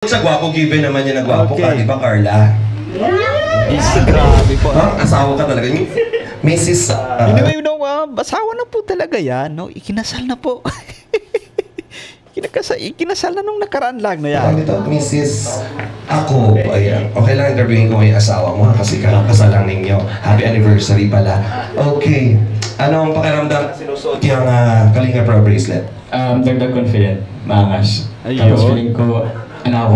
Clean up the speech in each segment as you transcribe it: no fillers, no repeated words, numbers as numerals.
Sa gwapo, given naman yan na gwapo ka, di ba Carla? Grabe po. Asawa ka talaga. Mrs. Anyway, asawa na po talaga yan. No? Ikinasal na po. Ikinasal na nung nakaraan lang na yan. Ito, Mrs. Ako, ayan. Okay lang interviewin ko yung asawa mo kasi kakasal lang ninyo. Happy anniversary pala. Okay. Anong pakiramdam sinusuot yung Kalinga Pro bracelet? Dagdag confident, maangas. Ayun. Tapos feeling ko, anak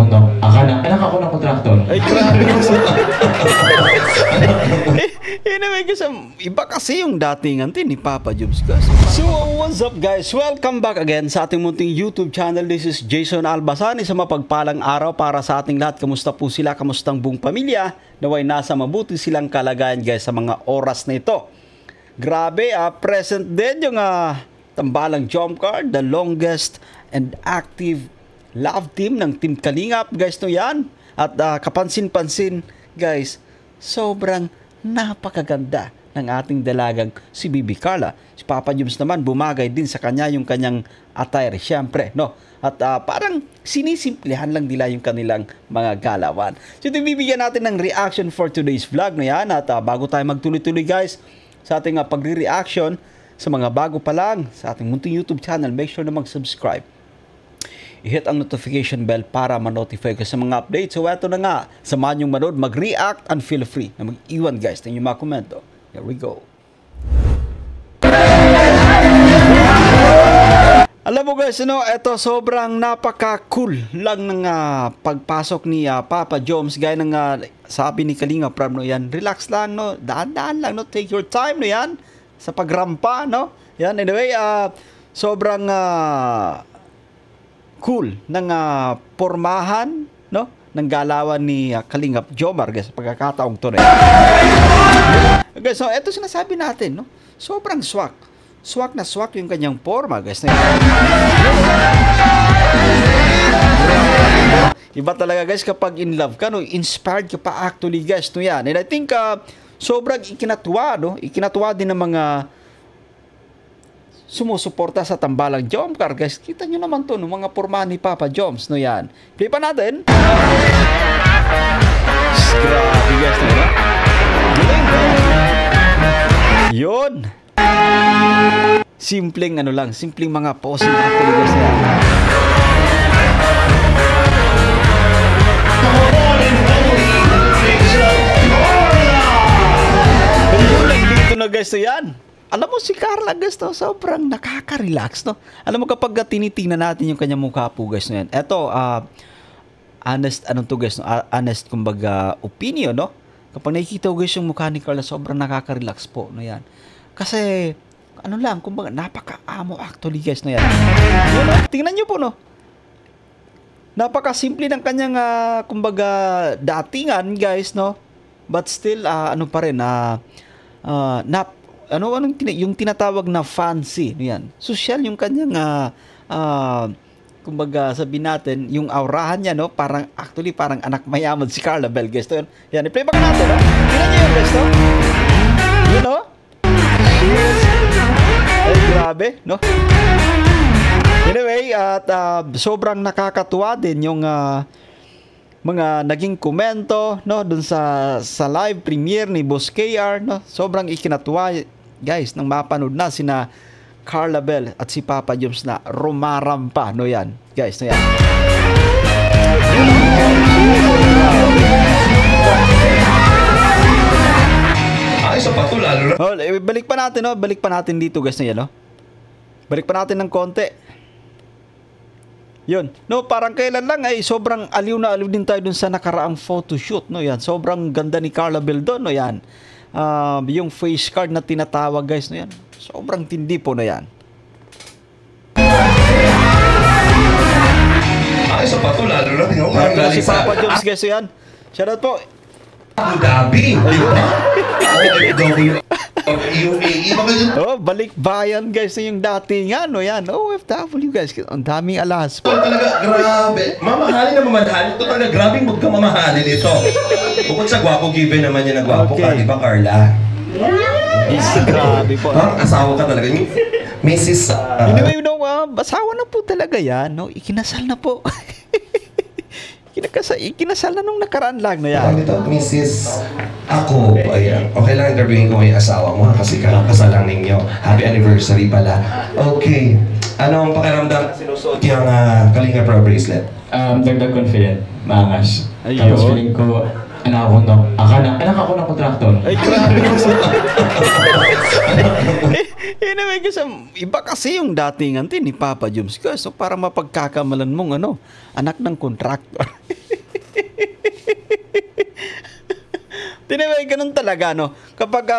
ako ng kontraktor. Ay, grabe kasi. Anyway, kasi iba kasi yung datingan ni Papa Jobs guys. So, what's up guys? Welcome back again sa ating munting YouTube channel. This is Jason Albasan. Isang mapagpalang araw para sa ating lahat. Kamusta po sila? Kamustang buong pamilya? Naway nasa mabuti silang kalagayan guys sa mga oras na ito. Grabe, present din yung tambalang jump card, the longest and active love team ng Team Kalingap guys no yan. At kapansin-pansin guys, sobrang napakaganda ng ating dalagang si Bibi Carla. Si Papa Jobs naman bumagay din sa kanya yung kanyang attire syempre no. At parang sinisimplihan lang nila yung kanilang mga galawan. So ito bibigyan natin ng reaction for today's vlog na yan. At bago tayo magtuloy-tuloy guys sa ating pagre-reaction sa mga bago pa lang sa ating munting YouTube channel, make sure na mag-subscribe. I-hit ang notification bell para ma-notify ka sa mga updates. So eto na nga, samahan yung manood, mag-react and feel free na mag-iwan guys ng inyong mga komento. Here we go. Alam mo guys, eto sobrang napaka-cool lang ng pagpasok ni Papa Jobs. Gaya ng sabi ni Kalinga Prab, no, yan, relax lang, no, daan-daan lang, no, take your time, no, yan, sa pagrampa, no, yan, anyway, sobrang cool ng pormahan, no, ng galawan ni Kalingap Jomar guys, sa pagkakataong to na. Guys, so eto sinasabi natin, no, sobrang swak na swak yung kanyang forma guys. Iba talaga guys kapag in love ka, no, inspired ka pa actually guys, no, yan. And I think sobrang ikinatuwa, no, ikinatuwa din ng mga sumusuporta sa tambalang jump car guys. Kita nyo naman to, no, mga porma ni Papa Jobs, no, yan. Play pa natin. Grabe guys, no, ba? Yun. Simpleng simpleng mga posing actually guys, yan. Dito na guys, no, yan. Alam mo si Carla guys, no, sobrang nakaka-relax, no. Alam mo kapag tinitingnan natin yung kanyang mukha po guys, no, yan. Eto, honest, guys, no, honest kumbaga opinion, no. Kapag nakikita ko guys yung mukha ni Carla, sobrang nakaka-relax po, no, yan. Kasi kumbaga napaka-amo actually guys, no, yan. Yun, no? Tingnan nyo po, no. Napaka-simple ng kanyang kumbaga datingan guys, no. But still pa rin yung tinatawag na fancy, yan. Social yung kanyang kumbaga sabihin natin, yung aurahan niya, no, parang actually parang anak mayaman si Carla Bell guys, to yan. Yan, i-play back natin, no. Tingnan niyo yun guys, no. You know? Ay, grabe, no. Anyway, at sobrang nakakatuwa din yung mga naging komento, no, dun sa live premiere ni Boss KR, no. Sobrang ikinatuwa guys nang mapanood na sina Carla Bell at si Papa Jobs na rumarampa, no, yan guys, no, yan. Ay, sa pato lalo na. Oh, balik pa natin, no, balik pa natin dito guys, no, yan, no. Balik pa natin ng konti. Yun, no, parang kailan lang ay sobrang aliw na aliw din tayo dun sa nakaraang photoshoot, no, yan. Sobrang ganda ni Carla Bell doon, no, yan. Yung face card na tinatawag guys, no, yan. Sobrang tindi po na yan. Ay, sa pato lalo na. Ito si Papa Jobs guys, no, yan. Shoutout po. Abu Dhabi, di ba? OFW, UAE, mga yun. Oh, balik bayan guys, yung dati nga, no, yan. OFW guys, ang daming alahas po. Talaga, grabe. Mamahalin na mamahalin. Ito talaga, grabing magkamamahalin ito. Bukod sa gwapo, given naman yan na gwapo ka, di ba Carla? Grabe po. Asawa ka talaga. Mrs. Anyway, asawa na po talaga yan, no? Ikinasal na po. Ikinasal na nung nakaraan lang na yan. Tawag ito, Mrs. Ako, ayan. Okay lang interviewin ko yung asawa mo ha, kasi kakasal lang ninyo. Happy anniversary pala. Okay. Ano ang pakiramdam na sinusuot yung Kalinga Pro bracelet? Dagdag confident, maangas. Ayun. Tapos feeling ko, anak ako ng kontraktor. Ay, grabe. Anyway, kasi iba kasi yung datingan din ni Papa Joms. So, para mapagkakamalan mong anak ng kontraktor. Anyway, ganun talaga, no? Kapag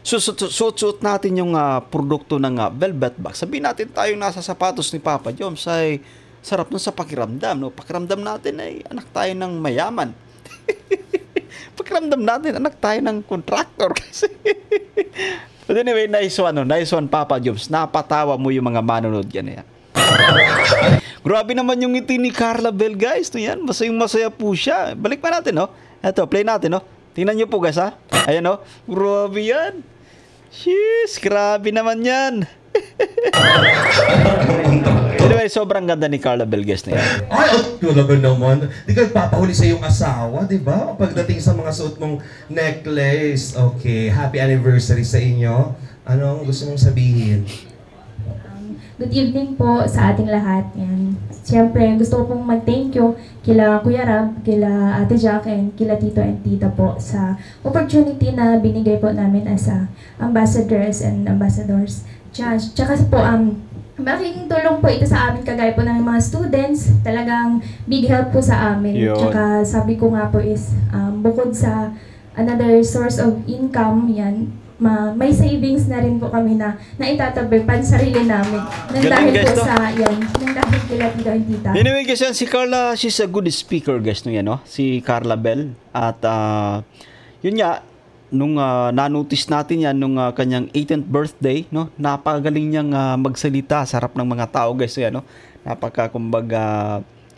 suot natin yung produkto ng velvet box, sabihin natin tayo nasa sapatos ni Papa Joms, ay sarap nun sa pakiramdam, no? Pakiramdam natin ay anak tayo ng mayaman. Pakiramdam natin anak tayo ng kontraktor kasi. But anyway, nice one Papa Joms. Napatawa mo yung mga manonood yan. Grabe naman yung ngiti ni Carla Bell, guys. Ito yan, masaya po siya. Balik pa natin, no? Eto, play natin, no? Tingnan nyo po, guys, ha? Ayan, no? Grabe yan. Jeez, grabe naman yan. Anyway, sobrang ganda ni Carla Bell, guys, na yan. Ay, talaga naman. Di ka papahuli sa iyong asawa, di ba? Pagdating sa mga suot mong necklace. Okay, happy anniversary sa inyo. Anong gusto mong sabihin? Good evening po sa ating lahat. Yan. Siyempre, gusto ko pong mag-thank you kila Kuya Rab, kila Ate Jack, and kila Tito and Tita po sa opportunity na binigay po namin as ambassadors and ambassadors. Tsaka po, malaking tulong po ito sa amin, kagaya po ng mga students. Talagang big help po sa amin. Yun. Tsaka sabi ko nga po is, bukod sa another source of income, yan, may savings na rin po kami na naitatabi pan sarili namin. Nang Galing, dahil guys, po no? nang dahil kila Tito and Tita. Anyway, guys, yan, si Carla, she's a good speaker, guys, no yan, no? Si Carla Bell. At, yun nga, nung na-notice natin yan, nung kanyang 18th birthday, no? Napakagaling niyang magsalita sa harap ng mga tao, guys, no yan, no? Kumbaga,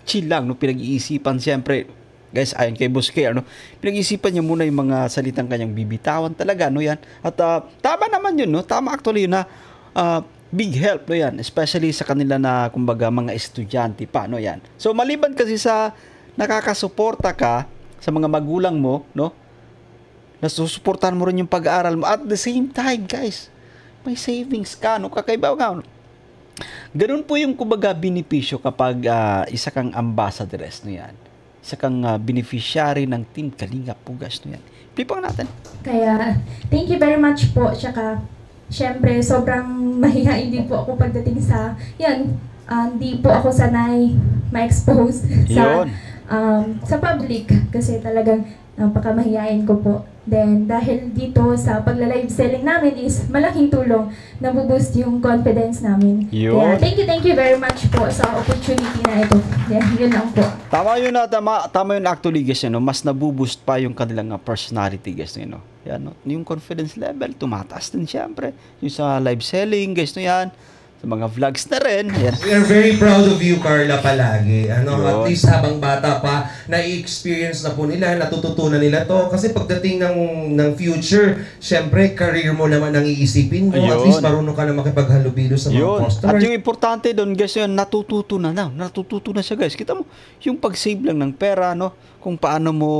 chill lang, no? Pinag-iisipan, siyempre, guys, ayon kay Busquets, pinag-isipan niya muna yung mga salitang kanyang bibitawan talaga, no yan. At tama naman yun, no? Tama actually yun na big help, no yan. Especially sa kanila na, kumbaga, mga estudyante pa, no yan. So, maliban kasi sa nakakasuporta ka sa mga magulang mo, no? Nasusuportahan mo rin yung pag-aaral mo. At the same time, guys, may savings ka, no? Kakaiba nga, no? Ganun po yung, kumbaga, benepisyo kapag isa kang ambassadoress, no yan. Isa kang beneficiary ng Team Kalinga po, guys, no yan. Pipang natin. Kaya, thank you very much po. Tsaka, syempre, sobrang mahihain din po ako pagdating sa, yan, hindi po ako sanay ma-expose sa public. Kasi talagang napakamahihain ko po. Then, dahil dito sa pagla-live selling namin is malaking tulong na boost yung confidence namin. Yun. Kaya, thank you very much po sa opportunity na ito. Yun lang po. Tama yun, tama yun actually, guys, no? Mas nabuboost pa yung kanilang personality, guys, no? Yan, no? Yung confidence level, tumataas din siyempre. Yung sa live selling, guys, no yan. Sa mga vlogs na rin. Yan. We are very proud of you, Carla, palagi. At Yun. least habang bata pa, na-experience na po nila, natututunan nila to. Kasi pagdating ng future, syempre, career mo naman ang iisipin mo. At Ayun. least marunong ka na makipaghalubilo sa mga Yun. customers. At yung importante doon, guys, yun, natututo na. Natututo na siya, guys. Kita mo, yung pag-save lang ng pera, no? Kung paano mo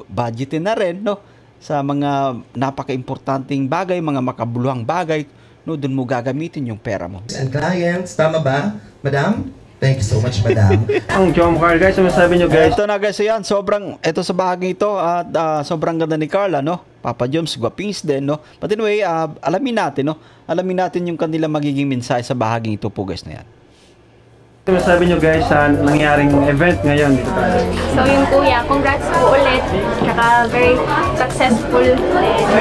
budgetin na rin, no? Sa mga napaka-importanting bagay, mga makabuluhang bagay, no, doon mo gagamitin yung pera mo. And clients, tama ba, Madam? Thank you so much, Madam. Ang Jom Carl, guys, ano sabi nyo, guys? Ito na, guys, yan, ito sa bahagi ito, at sobrang ganda ni Carla, no? Papa Joms, gwapings din, no? But anyway, alamin natin, no? Alamin natin yung kanila magiging mensahe sa bahaging ito po, guys, na yan. Ano sabi nyo, guys, sa nangyaring event ngayon dito tayo? So yung kuya, congrats po ulit. Tsaka very successful.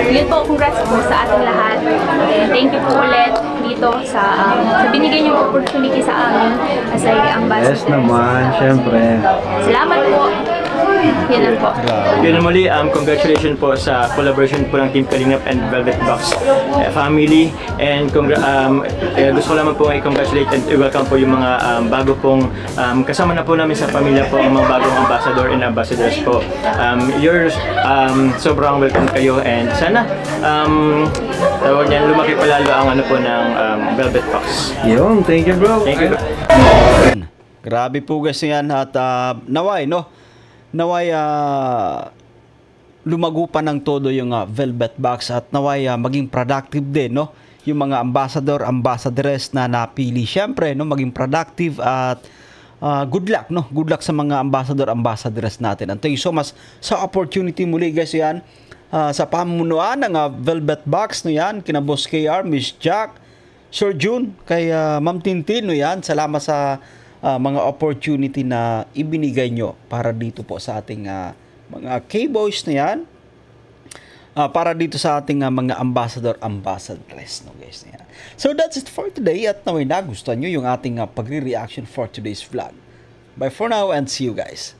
Yun po, congrats po sa ating lahat. Thank you po ulit dito sa binigay niyong opportunity sa amin as ambassador. Yes naman, syempre. Salamat po. Yan lang po. Yun muli, congratulations po sa collaboration po ng Team Kalingap and Velvet Box family. And gusto ko lamang po i-congratulate and i-welcome po yung mga bago pong kasama na po namin sa pamilya po, ang mga bagong ambassador and ambassadors po. Sobrang welcome kayo and sana tawag niyan, lumaki palalo ang ano po ng Velvet Box. Yun, thank you bro. Thank you. Grabe po, guys, yan, at naway, no? naway lumago pa ng todo yung Velvet Box at naway maging productive din, no? Yung mga ambassadress na napili. Siyempre, no, maging productive at good luck, no? Good luck sa mga ambassadress natin. And thank you so much sa opportunity muli, guys. Yan, sa pamunuan ng Velvet Box, no, yan, kina Boss KR, Miss Jack, Sir June, kay Ma'am Tintin, no, yan. Salamat sa mga opportunity na ibinigay nyo para dito po sa ating mga K-boys na yan, para dito sa ating mga ambassadress, no, guys, na yan. So that's it for today, at naway nagustuhan nyo yung ating pagre-reaction for today's vlog. Bye for now and see you guys.